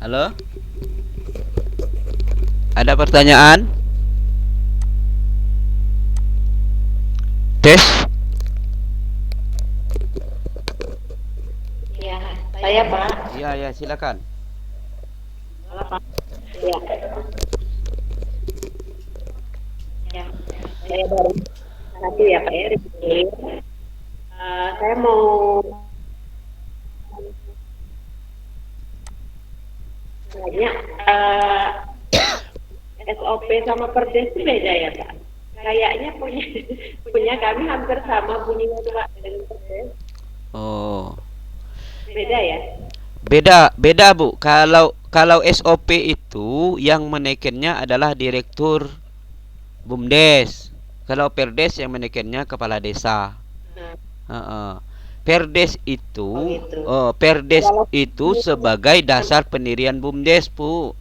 Halo? Ada pertanyaan? Tes? Ya, saya Pak. Iya, ya, silakan. Halo, Pak. Ya, ya. Saya baru satu ya Pak ya. Saya mau tanya, SOP sama Perdes itu beda ya Pak? Kayaknya punya punya kami hampir sama bunyinya tuh Pak dengan Perdes. Oh, Beda ya? beda, beda Bu. Kalau SOP itu yang menekennya adalah direktur BUMDes. Kalau Perdes yang menekennya kepala desa. Nah, Heeh. Perdes oh itu, gitu. Perdes Kalau itu sebagai dasar pendirian BUMDes, Bu.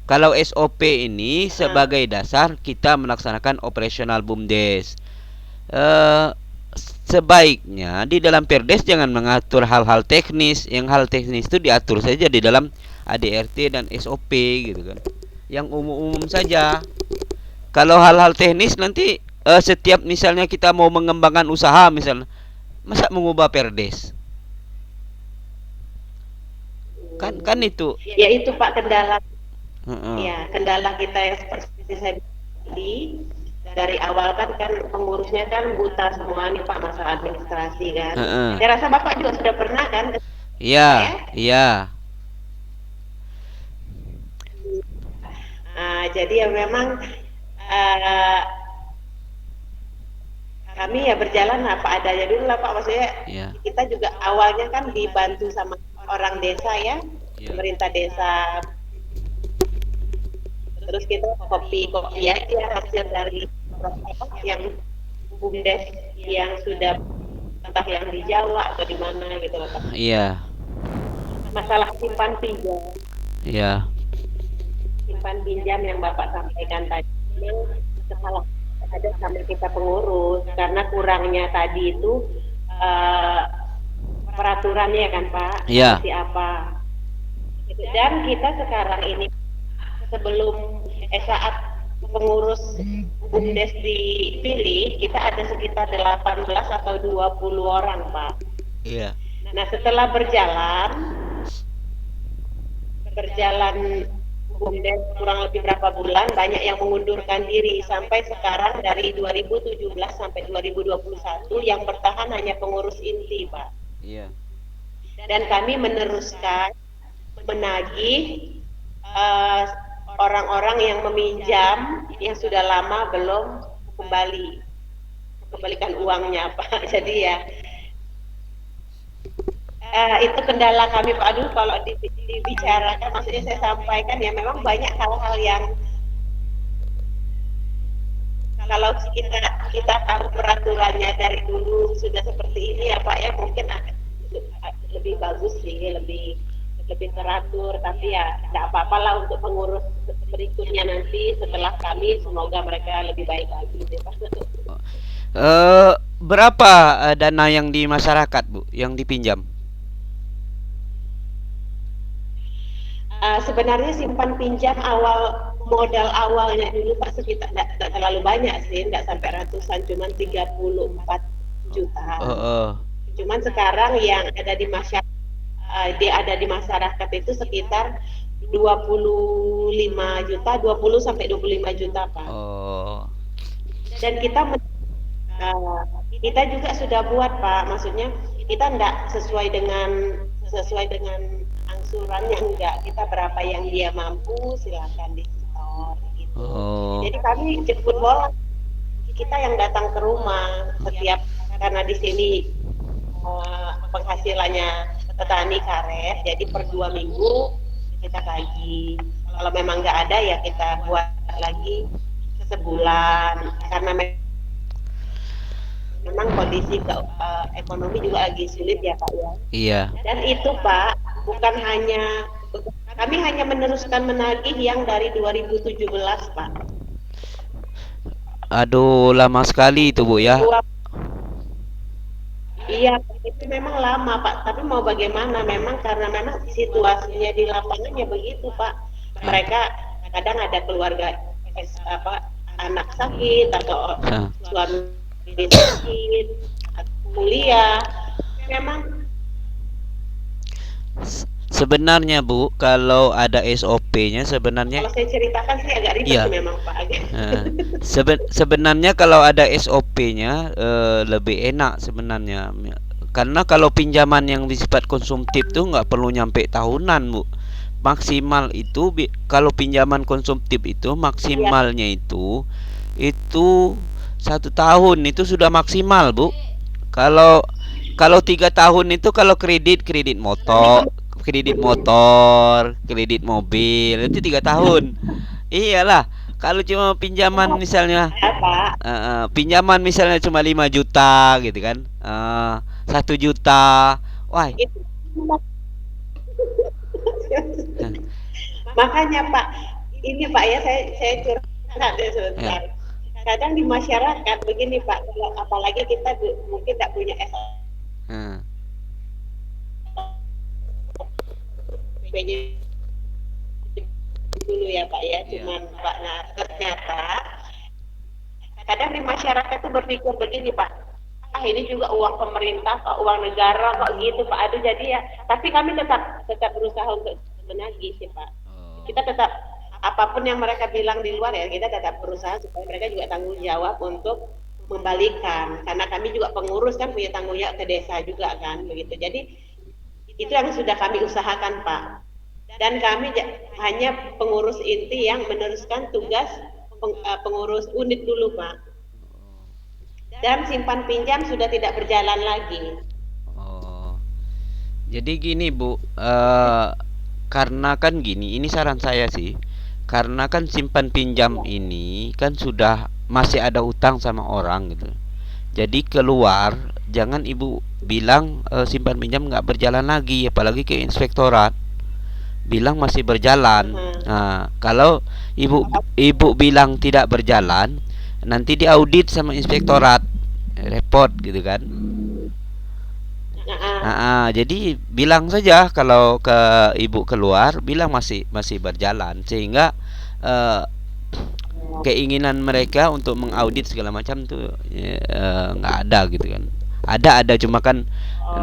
Kalau SOP ini uh, sebagai dasar kita melaksanakan operasional BUMDes. eh, Sebaiknya di dalam Perdes jangan mengatur hal-hal teknis. Yang hal teknis itu diatur saja di dalam ADRT dan SOP gitu kan. Yang umum-umum saja. Kalau hal-hal teknis nanti setiap misalnya kita mau mengembangkan usaha misalnya, masa mengubah Perdes? Kan itu. ya itu Pak kendala Heeh. ya kendala kita yang seperti saya tadi dari awal kan pengurusnya kan buta semua nih Pak masalah administrasi kan. Heeh. Saya rasa Bapak juga sudah pernah kan ke Iya, saya. iya. Jadi ya memang uh, kami ya berjalan apa adanya dulu lah Pak. Maksudnya Iya. kita juga awalnya kan dibantu sama orang desa ya, Iya. pemerintah desa. Terus kita kopi aja hasil dari yang bumdes yang sudah entah yang di Jawa atau di mana gitu loh Pak. Iya. Masalah simpan pinjam, Iya. simpan pinjam yang Bapak sampaikan tadi, memang kesalahan ada sama kita pengurus karena kurangnya tadi itu uh, peraturannya kan Pak Iya. seperti apa. Dan kita sekarang ini sebelum saat pengurus BUMDes dipilih, kita ada sekitar 18 atau 20 orang Pak. Iya. Nah setelah berjalan BUMDes kurang lebih berapa bulan, banyak yang mengundurkan diri sampai sekarang dari 2017 sampai 2021 yang bertahan hanya pengurus inti Pak. Iya. Dan kami meneruskan menagih uh, orang-orang yang meminjam yang sudah lama belum kembalikan uangnya Pak. Jadi ya itu kendala kami Pak. Aduh kalau dibicarakan, maksudnya saya sampaikan ya memang banyak hal-hal yang kalau kita tahu peraturannya dari dulu sudah seperti ini ya Pak ya mungkin lebih bagus sih, lebih lebih teratur. Tapi ya tidak apa-apa lah untuk pengurus berikutnya nanti setelah kami, semoga mereka lebih baik lagi deh Pak. Berapa dana yang di masyarakat, Bu, yang dipinjam? Sebenarnya simpan pinjam modal awalnya dulu Pak sekitar tidak terlalu banyak sih, tidak sampai ratusan, cuma 34 juta. Cuman sekarang yang ada di masyarakat itu sekitar 25 juta, 20 sampai 25 juta Pak. Oh. Dan kita juga sudah buat Pak, maksudnya kita enggak sesuai dengan angsurannya, enggak, kita berapa yang dia mampu silakan di store gitu. Oh. Jadi kami jemput bola, kita yang datang ke rumah setiap, karena di sini penghasilannya petani karet, jadi per 2 minggu kita bagi. Kalau memang nggak ada ya kita buat lagi sebulan, karena memang kondisi ekonomi juga lagi sulit ya Pak ya. Iya. Dan itu Pak bukan hanya kami hanya meneruskan menagih yang dari 2017 Pak. Aduh, lama sekali itu, Bu ya. Iya, itu memang lama, Pak. Tapi mau bagaimana? Memang karena memang situasinya di lapangannya begitu, Pak. Eh, Mereka kadang ada keluarga apa anak sakit atau eh. suami sakit, kuliah. Memang Sebenarnya Bu, kalau ada SOP-nya sebenarnya kalau saya ceritakan sih agak ribet iya. sih memang, Pak. Eh, sebenarnya kalau ada SOP-nya lebih enak sebenarnya. Karena kalau pinjaman yang bersifat konsumtif tuh nggak perlu nyampe tahunan, Bu. Maksimal itu kalau pinjaman konsumtif itu Iya, maksimalnya itu 1 tahun itu sudah maksimal, Bu. Kalau kalau 3 tahun itu kalau kami kredit mobil itu 3 tahun. Iyalah, kalau cuma pinjaman misalnya ya, Pak. pinjaman misalnya cuma 5 juta gitu kan, 1 juta, wah. Itu makanya Pak, ini Pak ya saya curhat ya Ya, sebentar. Kadang di masyarakat begini Pak, kalau apalagi kita mungkin tidak punya eh, SPJ dulu ya Pak ya, ya, cuman Pak, nah ternyata kadang di masyarakat itu berpikir begini Pak, ah ini juga uang pemerintah Pak, uang negara kok gitu Pak, aduh jadi ya, tapi kami tetap tetap berusaha untuk menagih sih Pak. oh, Kita tetap apapun yang mereka bilang di luar ya kita tetap berusaha supaya mereka juga tanggung jawab untuk membalikan karena kami juga pengurus kan punya tanggung jawab ke desa juga kan begitu jadi itu yang sudah kami usahakan Pak dan kami hanya pengurus inti yang meneruskan tugas pengurus unit dulu Pak dan simpan pinjam sudah tidak berjalan lagi. oh. Jadi gini Bu, karena kan gini, ini saran saya sih. Karena kan simpan pinjam ini kan sudah masih ada utang sama orang gitu. Jadi keluar, jangan ibu bilang simpan pinjam nggak berjalan lagi, apalagi ke inspektorat. Bilang masih berjalan. Nah, kalau ibu bilang tidak berjalan, nanti diaudit sama inspektorat, repot gitu kan. Nah, Jadi bilang saja kalau ke ibu keluar, bilang masih berjalan sehingga eh, keinginan mereka untuk mengaudit segala macam tuh nggak ada gitu kan. Ada cuma kan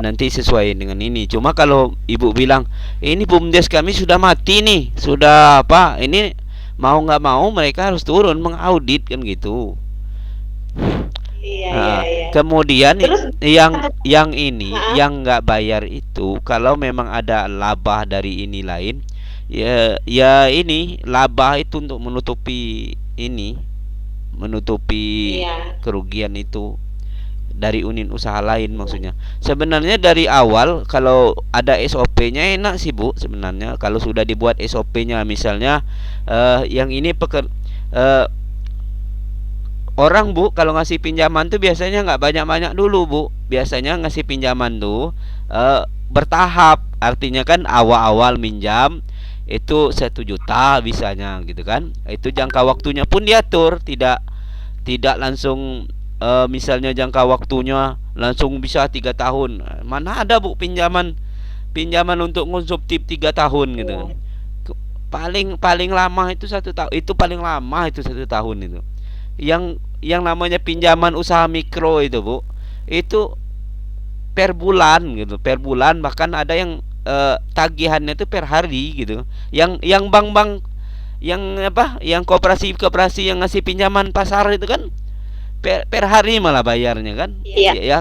nanti sesuai dengan ini. Cuma kalau ibu bilang ini bumdes kami sudah mati nih, sudah apa? Ini mau nggak mau mereka harus turun mengaudit kan gitu. iya iya iya Kemudian terus yang ini nah, yang nggak bayar itu kalau memang ada laba dari ini lain, ya ini laba itu untuk menutupi iya kerugian itu dari unit usaha lain maksudnya. Sebenarnya dari awal kalau ada SOP-nya enak sih Bu sebenarnya. Kalau sudah dibuat SOP-nya misalnya yang ini orang Bu kalau ngasih pinjaman tuh biasanya nggak banyak-banyak dulu Bu. Biasanya ngasih pinjaman tuh bertahap. Artinya kan awal-awal minjam itu 1 juta bisanya gitu kan. Itu jangka waktunya pun diatur, tidak tidak langsung misalnya jangka waktunya langsung bisa 3 tahun. Mana ada Bu pinjaman pinjaman untuk konsumtif 3 tahun gitu kan. Paling paling lama itu 1 tahun. Itu paling lama itu 1 tahun itu. Yang namanya pinjaman usaha mikro itu Bu, itu per bulan gitu, per bulan, bahkan ada yang tagihannya itu per hari gitu. Yang bank-bank yang apa, yang koperasi-koperasi yang ngasih pinjaman pasar itu kan per hari malah bayarnya kan. iya Ya,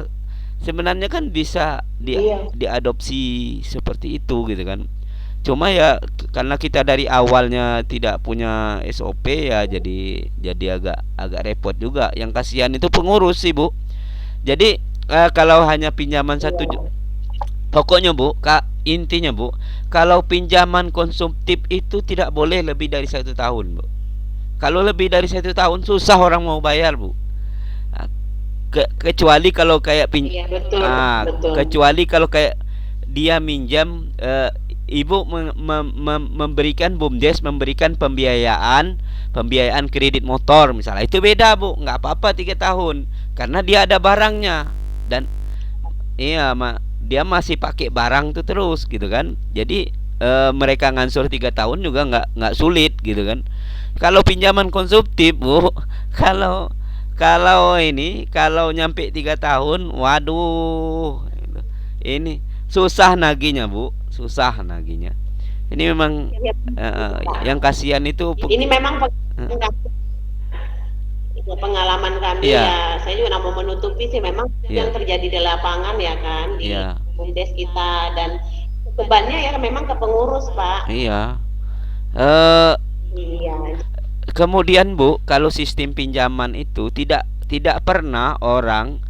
sebenarnya kan bisa iya diadopsi seperti itu gitu kan. Cuma ya karena kita dari awalnya tidak punya SOP ya jadi agak agak repot juga. Yang kasihan itu pengurus sih Bu. Jadi kalau hanya pinjaman pokoknya Bu, Kak, intinya Bu, kalau pinjaman konsumtif itu tidak boleh lebih dari 1 tahun Bu. Kalau lebih dari 1 tahun susah orang mau bayar Bu. Ah, kecuali kalau kayak iya betul betul kecuali kalau kayak dia minjam, ibu memberikan bumdes memberikan pembiayaan kredit motor misalnya, itu beda Bu, nggak apa-apa 3 tahun karena dia ada barangnya. Dan iya, dia masih pakai barang tuh terus gitu kan. Jadi mereka ngansur 3 tahun juga nggak sulit gitu kan. Kalau pinjaman konsumtif, Bu, kalau kalau nyampe 3 tahun, waduh, ini susah naginya, Bu, susah naginya. Ini memang Ya, yang kasihan itu ini memang eh, pengalaman kami iya, ya. Saya juga nggak mau menutupi sih memang yang iya, terjadi di lapangan ya kan di iya, BUMDes kita dan bebannya ya memang ke pengurus Pak. iya. Eh Iya. Kemudian Bu, kalau sistem pinjaman itu tidak pernah orang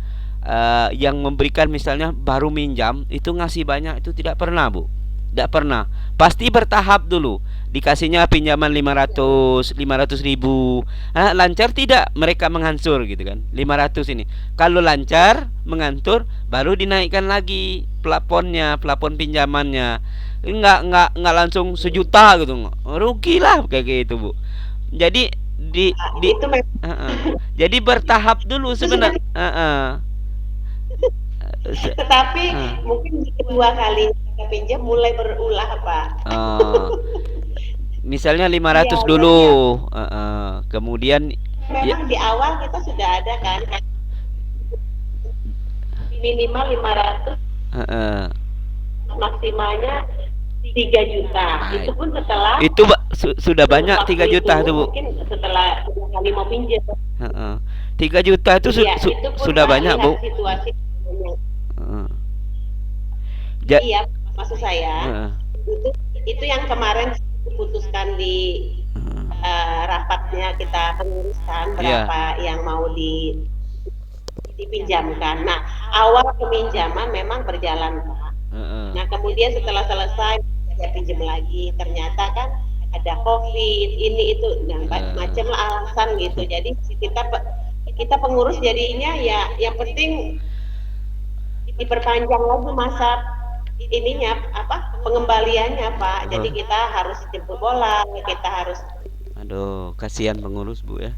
yang memberikan misalnya baru minjam itu ngasih banyak itu tidak pernah Bu. Tidak pernah. Pasti bertahap dulu. Dikasihnya pinjaman 500 ribu. Lancar tidak mereka menghancur gitu kan. 500 ini. Kalau lancar mengantur baru dinaikkan lagi plafon pinjamannya. Enggak langsung 1 juta gitu. Rugi lah kayak gitu Bu. Jadi di Itu memang jadi bertahap dulu itu sudah, sebenarnya. tetapi mungkin di kedua kali kita pinjam mulai berulah Pak. Misalnya Iya, 500 dulu, jadi ya kemudian ya, memang di awal kita sudah ada kan minimal 500, uh, maksimalnya 3 juta. Itu pun setelah itu sudah banyak waktu 3 itu juta itu Bu. mungkin setelah 2 kali mau pinjam. 3 juta itu Iya, itu pun sudah Pak banyak lihat Bu. situasi. Uh, ja, Iya, maksud saya uh, itu itu yang kemarin diputuskan di rapatnya kita penguruskan iya, berapa yang mau dipinjamkan. Nah, awal peminjaman memang berjalan Pak. Nah, kemudian setelah selesai saya pinjam lagi, ternyata kan ada COVID, ini itu, nah, macam lah alasan gitu. Jadi kita pengurus jadinya ya, yang penting diperpanjang lagi masa ininya apa pengembaliannya Pak. Jadi kita harus jemput bola, kita harus. aduh, kasihan pengurus Bu ya.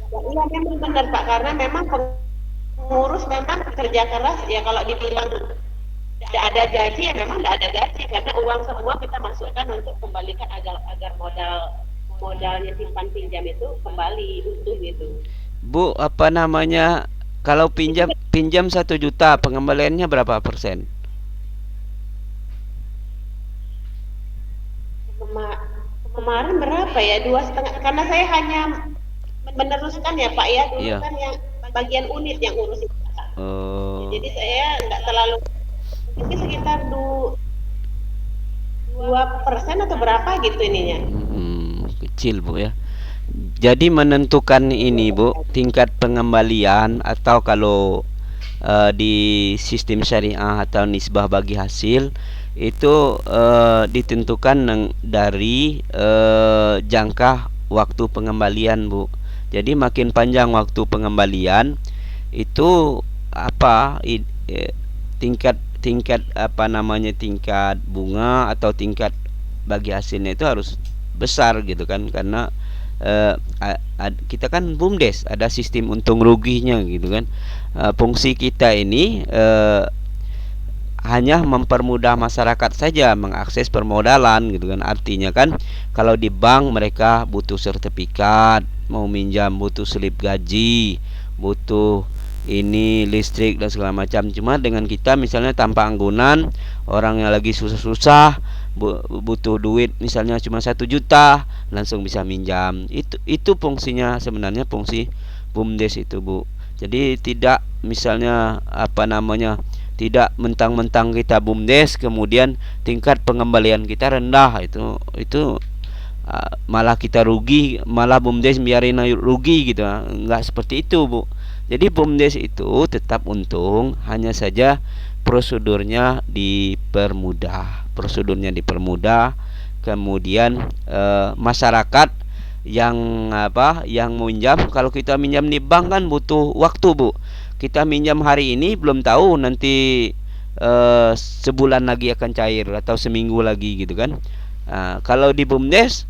Ya, iya memang benar Pak, karena memang pengurus memang kerja keras ya, kalau dibilang tidak ada gaji ya memang tidak ada gaji, karena uang semua kita masukkan untuk kembalikan agar modalnya simpan pinjam itu kembali utuh gitu. Bu, apa namanya? Kalau pinjam pinjam 1 juta, pengembaliannya berapa persen? Kemarin berapa ya, 2,5, karena saya hanya meneruskan ya Pak ya, dulu Iya. kan yang bagian unit yang urus itu. Oh, Jadi saya nggak terlalu, mungkin sekitar 2% atau berapa gitu ininya. kecil Bu ya. Jadi menentukan ini Bu, tingkat pengembalian atau kalau di sistem syariah atau nisbah bagi hasil itu ditentukan dari jangka waktu pengembalian Bu. Jadi makin panjang waktu pengembalian itu tingkat tingkat apa namanya tingkat bunga atau tingkat bagi hasilnya itu harus besar gitu kan, karena kita kan BUMDes ada sistem untung ruginya gitu kan. Fungsi kita ini hanya mempermudah masyarakat saja mengakses permodalan gitu kan. Artinya kan kalau di bank mereka butuh sertifikat, mau minjam butuh slip gaji, butuh ini listrik dan segala macam. Cuma dengan kita misalnya tanpa anggunan, orang yang lagi susah-susah butuh duit misalnya cuma 1 juta langsung bisa minjam. Itu fungsinya sebenarnya, fungsi BUMDes itu Bu. Jadi tidak misalnya apa namanya, tidak mentang-mentang kita BUMDes kemudian tingkat pengembalian kita rendah, itu malah kita rugi, malah BUMDes biarin rugi gitu. Enggak seperti itu Bu. Jadi BUMDes itu tetap untung, hanya saja prosedurnya dipermudah, kemudian masyarakat yang yang minjam, kalau kita minjam di bank kan butuh waktu Bu. Kita minjam hari ini belum tahu nanti sebulan lagi akan cair atau seminggu lagi gitu kan. Kalau di BUMDes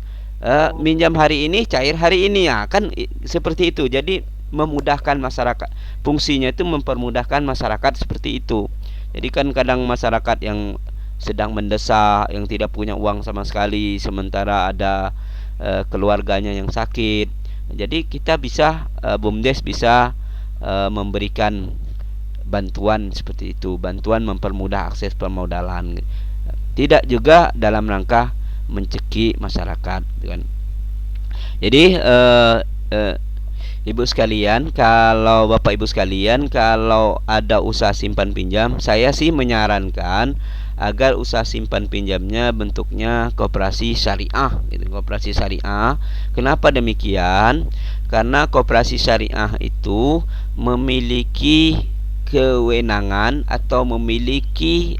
minjam hari ini cair hari ini ya kan, seperti itu. Jadi memudahkan masyarakat. Fungsinya itu mempermudahkan masyarakat seperti itu. Jadi kan kadang masyarakat yang sedang mendesak, yang tidak punya uang sama sekali, sementara ada keluarganya yang sakit. Jadi kita bisa, BUMDes bisa memberikan bantuan seperti itu, bantuan mempermudah akses permodalan. Tidak juga dalam rangka mencekik masyarakat, kan. Jadi Ibu sekalian, kalau Bapak Ibu sekalian, kalau ada usaha simpan pinjam, saya sih menyarankan agar usaha simpan pinjamnya bentuknya koperasi syariah, gitu, koperasi syariah. Kenapa demikian? Karena koperasi syariah itu memiliki kewenangan atau memiliki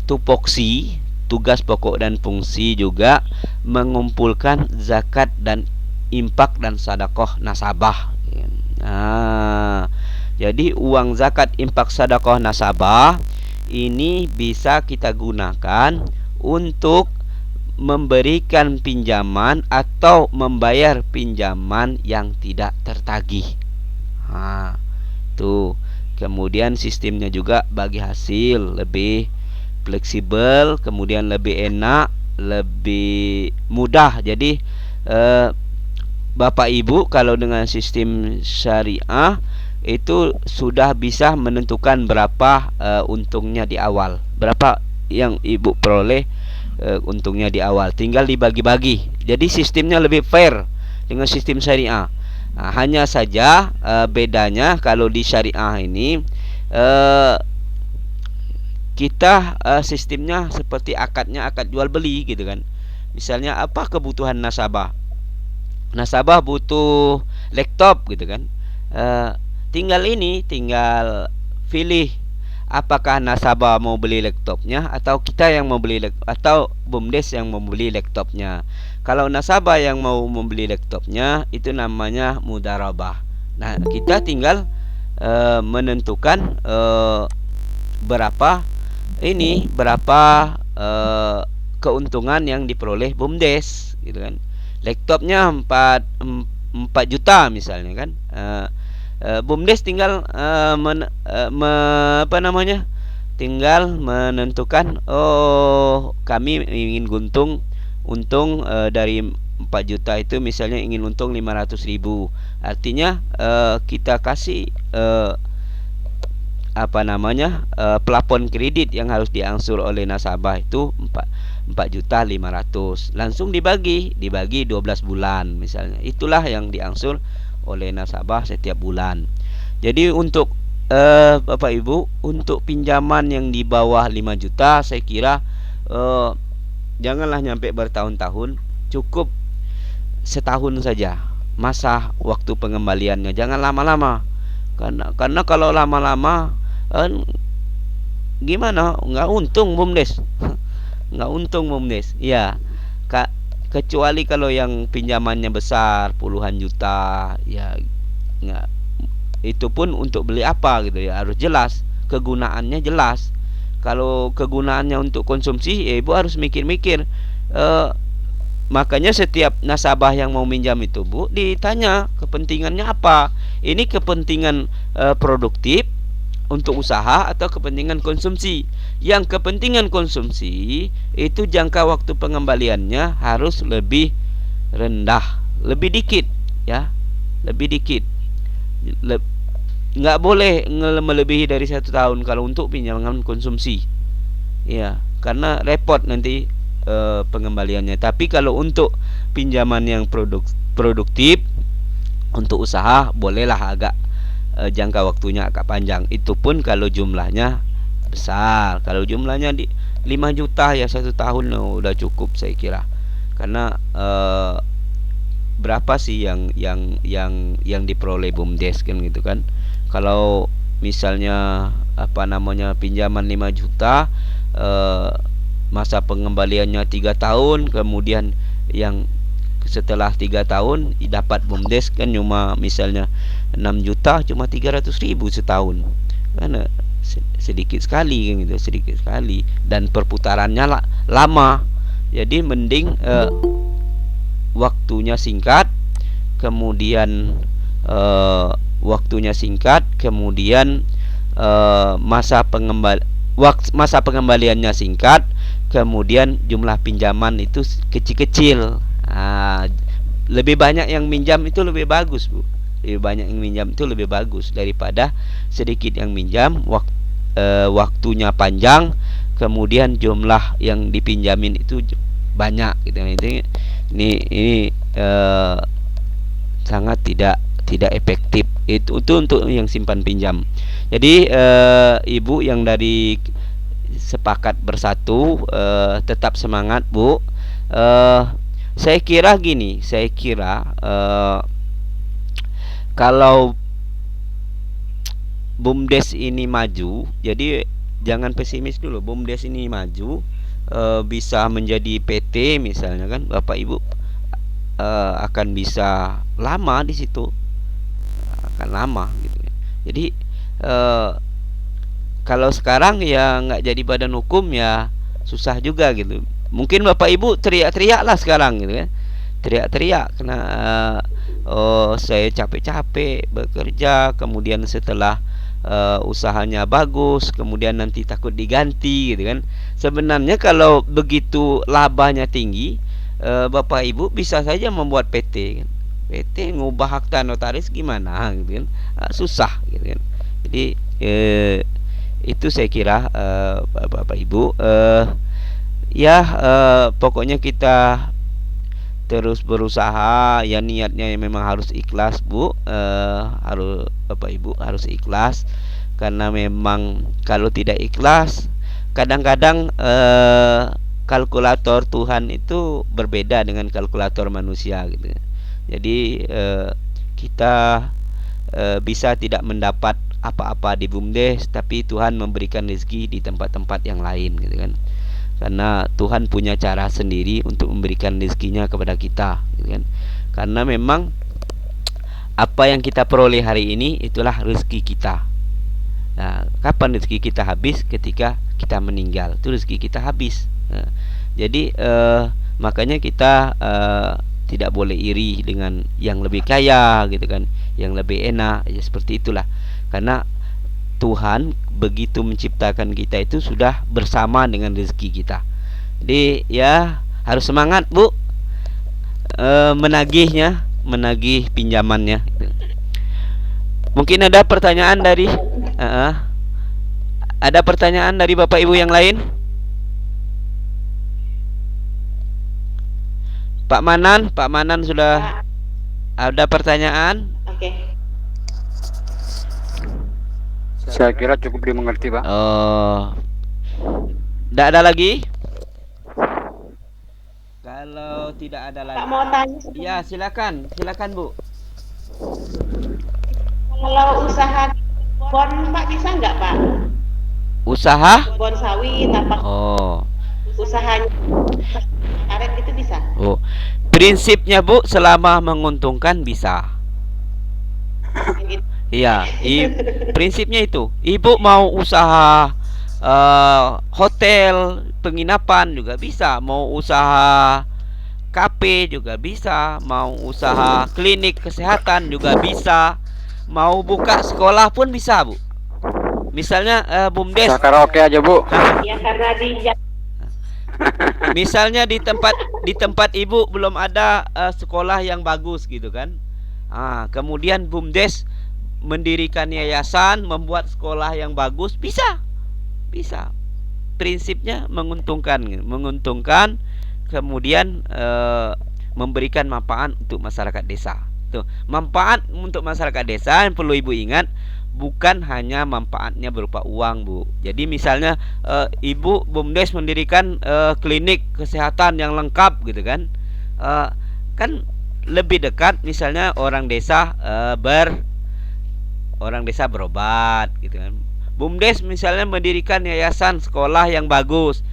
tupoksi, tugas pokok dan fungsi juga mengumpulkan zakat dan infak dan sedekah nasabah. Nah, jadi uang zakat, infak, sedekah nasabah ini bisa kita gunakan untuk memberikan pinjaman atau membayar pinjaman yang tidak tertagih. Nah, tuh. Kemudian sistemnya juga bagi hasil lebih fleksibel, kemudian lebih enak, lebih mudah. Jadi Bapak Ibu kalau dengan sistem syariah itu sudah bisa menentukan berapa untungnya di awal, berapa yang Ibu peroleh untungnya di awal, tinggal dibagi-bagi. Jadi sistemnya lebih fair dengan sistem syariah. Nah, hanya saja bedanya kalau di syariah ini kita sistemnya seperti akadnya, akad jual beli gitu kan. Misalnya apa kebutuhan nasabah? Nasabah butuh laptop gitu kan. Tinggal pilih apakah nasabah mau beli laptopnya atau kita yang mau beli atau BUMDes yang mau beli laptopnya. Kalau nasabah yang mau membeli laptopnya itu namanya mudharabah. Nah, kita tinggal menentukan berapa keuntungan yang diperoleh BUMDes gitu kan. Laptopnya 4 juta misalnya kan. BUMDes tinggal tinggal menentukan, oh kami ingin untung dari 4 juta itu misalnya ingin untung 500.000. Artinya kita kasih plafon kredit yang harus diangsur oleh nasabah itu 4.500.000. Langsung dibagi 12 bulan misalnya. Itulah yang diangsur oleh nasabah setiap bulan. Jadi untuk Bapak Ibu, untuk pinjaman yang di bawah 5 juta saya kira janganlah nyampe bertahun-tahun, cukup setahun saja masa waktu pengembaliannya, jangan lama-lama. Karena kalau lama-lama gimana? Nggak untung BUMDes. Nggak untung BUMDes. Ya, kecuali kalau yang pinjamannya besar puluhan juta, ya nggak. Itu pun untuk beli apa gitu ya, harus jelas kegunaannya jelas. Kalau kegunaannya untuk konsumsi, ya Ibu harus mikir-mikir. Makanya setiap nasabah yang mau minjam itu Bu ditanya kepentingannya apa. Ini kepentingan produktif untuk usaha atau kepentingan konsumsi. Yang kepentingan konsumsi itu jangka waktu pengembaliannya harus lebih rendah, lebih dikit ya, lebih dikit. Nggak boleh melebihi dari 1 tahun kalau untuk pinjaman konsumsi. Ya, karena repot nanti pengembaliannya. Tapi kalau untuk pinjaman yang produktif untuk usaha bolehlah agak jangka waktunya agak panjang. Itu pun kalau jumlahnya besar. Kalau jumlahnya di 5 juta ya 1 tahun udah cukup saya kira. Karena berapa sih yang diperoleh BUMDes kan gitu kan. Kalau misalnya pinjaman 5 juta, masa pengembaliannya 3 tahun, kemudian yang setelah 3 tahun dapat BUMDes kan cuma misalnya 6 juta, cuma 300.000 setahun. Kan sedikit sekali kan gitu, sedikit sekali, dan perputarannya lama. Jadi mending waktunya singkat, kemudian eh, waktunya singkat, kemudian eh, masa pengembal masa pengembaliannya singkat, kemudian jumlah pinjaman itu kecil-kecil. Nah, lebih banyak yang minjam itu lebih bagus, Bu. Lebih banyak yang minjam itu lebih bagus daripada sedikit yang minjam, waktunya panjang, kemudian jumlah yang dipinjamin itu banyak gitu. Ini eh, sangat tidak efektif. Itu untuk yang simpan pinjam. Jadi ibu yang dari sepakat bersatu, tetap semangat, Bu. eh, saya kira gini, kalau BUMDes ini maju, jadi jangan pesimis dulu. BUMDes ini maju, bisa menjadi PT misalnya kan, Bapak Ibu akan bisa lama di situ, akan lama gitu ya. Jadi eh, kalau sekarang ya nggak jadi badan hukum ya susah juga gitu. Mungkin Bapak Ibu teriak-teriak lah sekarang gitu kan, teriak-teriak karena oh saya capek-capek bekerja, kemudian setelah usahanya bagus, kemudian nanti takut diganti gitu kan. Sebenarnya kalau begitu labanya tinggi, Bapak Ibu bisa saja membuat PT kan. PT ngubah akta notaris gimana gitu kan. Susah gitu kan. Jadi itu saya kira Bapak Ibu, ya pokoknya kita terus berusaha ya, niatnya memang harus ikhlas, Bu. Harus Bapak Ibu harus ikhlas, karena memang kalau tidak ikhlas kadang-kadang kalkulator Tuhan itu berbeda dengan kalkulator manusia gitu. Jadi kita bisa tidak mendapat apa-apa di BUMDes, tapi Tuhan memberikan rezeki di tempat-tempat yang lain gitu kan. Karena Tuhan punya cara sendiri untuk memberikan rezekinya kepada kita gitu kan. Karena memang apa yang kita peroleh hari ini itulah rezeki kita. Nah, kapan rezeki kita habis? Ketika kita meninggal, itu rezeki kita habis. Nah, jadi makanya kita tidak boleh iri dengan yang lebih kaya gitu kan, yang lebih enak ya, seperti itulah. Karena Tuhan begitu menciptakan kita itu sudah bersama dengan rezeki kita. Jadi ya harus semangat, Bu, menagih pinjamannya. Mungkin ada pertanyaan dari ada pertanyaan dari Bapak Ibu yang lain? Pak Manan sudah ada pertanyaan? Oke. Saya kira cukup dimengerti, Pak. Tidak ada lagi? Kalau tidak ada lagi, Pak mau tanya. ya silakan Bu. Kalau usaha bon Pak bisa nggak Pak? Usaha? Bon sawit apa? Oh. Usahanya karet itu bisa? Oh. Prinsipnya, Bu, selama menguntungkan bisa. Gitu. Iya, prinsipnya itu. Ibu mau usaha hotel, penginapan juga bisa, mau usaha kafe juga bisa, mau usaha klinik kesehatan juga bisa, mau buka sekolah pun bisa, Bu. Misalnya BUMDes. Usaha karaoke aja, Bu. Ya karena Misalnya di tempat Ibu belum ada sekolah yang bagus gitu kan. Kemudian BUMDes mendirikan yayasan, membuat sekolah yang bagus, bisa. Prinsipnya menguntungkan, kemudian memberikan manfaat untuk masyarakat desa. Tuh, manfaat untuk masyarakat desa yang perlu Ibu ingat, bukan hanya manfaatnya berupa uang, Bu. Jadi misalnya Ibu BUMDes mendirikan klinik kesehatan yang lengkap gitu kan. Kan lebih dekat misalnya orang desa berobat gitu kan. BUMDes misalnya mendirikan yayasan sekolah yang bagus.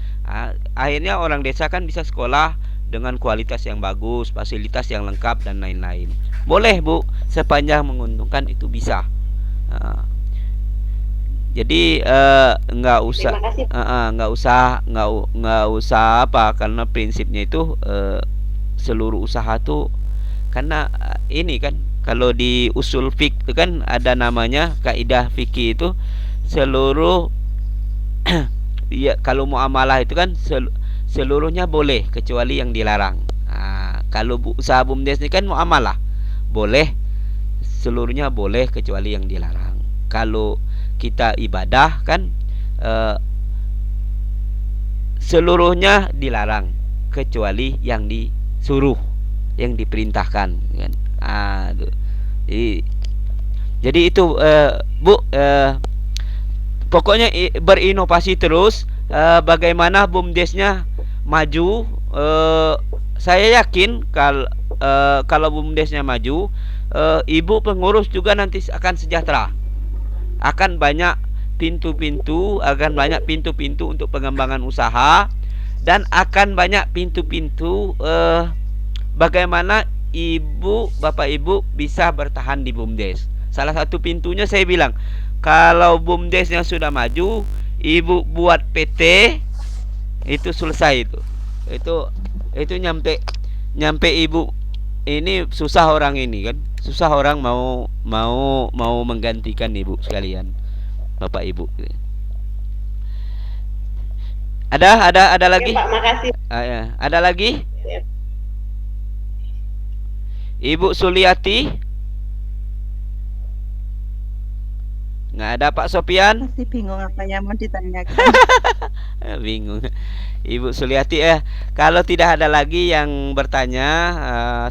Akhirnya orang desa kan bisa sekolah dengan kualitas yang bagus, fasilitas yang lengkap dan lain-lain. Boleh, Bu, sepanjang menguntungkan itu bisa. Jadi nggak usah apa, karena prinsipnya itu seluruh usaha tuh, karena ini kan Kalau di usul fik itu kan ada namanya kaidah fikih itu seluruh ya kalau muamalah itu kan seluruhnya boleh kecuali yang dilarang. Kalau usaha BUMDes ini kan muamalah boleh, seluruhnya boleh kecuali yang dilarang. Kalau kita ibadah kan seluruhnya dilarang kecuali yang disuruh, yang diperintahkan kan. Jadi itu Bu, pokoknya berinovasi terus. Bagaimana BUMDesnya maju, saya yakin kalau BUMDesnya maju, ibu pengurus juga nanti akan sejahtera, akan banyak pintu-pintu untuk pengembangan usaha, dan akan banyak pintu-pintu bagaimana bapak ibu bisa bertahan di BUMDes. Salah satu pintunya saya bilang, kalau BUMDesnya sudah maju, ibu buat PT, itu selesai itu nyampe ibu ini susah orang ini kan, susah orang mau menggantikan ibu sekalian, bapak ibu. Ada lagi? Oke, Pak, makasih. Ya. Ada lagi? Ya. Ibu Suliati? Nggak ada. Pak Sopian? Masih bingung apa yang mau ditanyakan. Bingung. Ibu Suliati, kalau tidak ada lagi yang bertanya,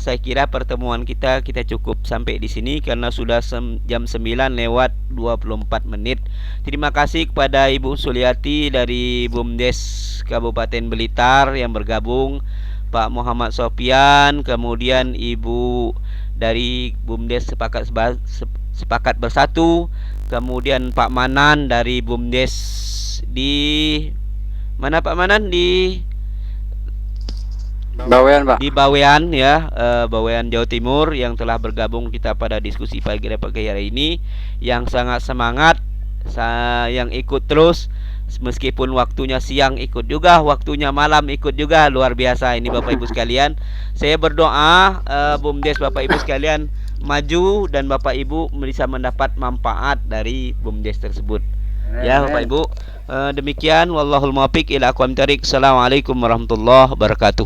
saya kira pertemuan kita cukup sampai di sini karena sudah jam 9 lewat 24 menit. Terima kasih kepada Ibu Suliati dari BUMDes Kabupaten Blitar yang bergabung, Pak Muhammad Sopian, kemudian Ibu dari BUMDes Sepakat Bersatu, kemudian Pak Manan dari BUMDes di mana Pak Manan? Di Bawean, Pak. Di Bawean ya, Bawean Jawa Timur, yang telah bergabung kita pada diskusi pagi hari ini, yang sangat semangat, yang ikut terus meskipun waktunya siang ikut juga, waktunya malam ikut juga, luar biasa ini Bapak Ibu sekalian. Saya berdoa BUMDes Bapak Ibu sekalian maju dan Bapak Ibu bisa mendapat manfaat dari BUMDes tersebut. Ya Bapak Ibu, demikian wallahul muwaffiq ila aqwamit thoriq. Assalamualaikum warahmatullahi wabarakatuh.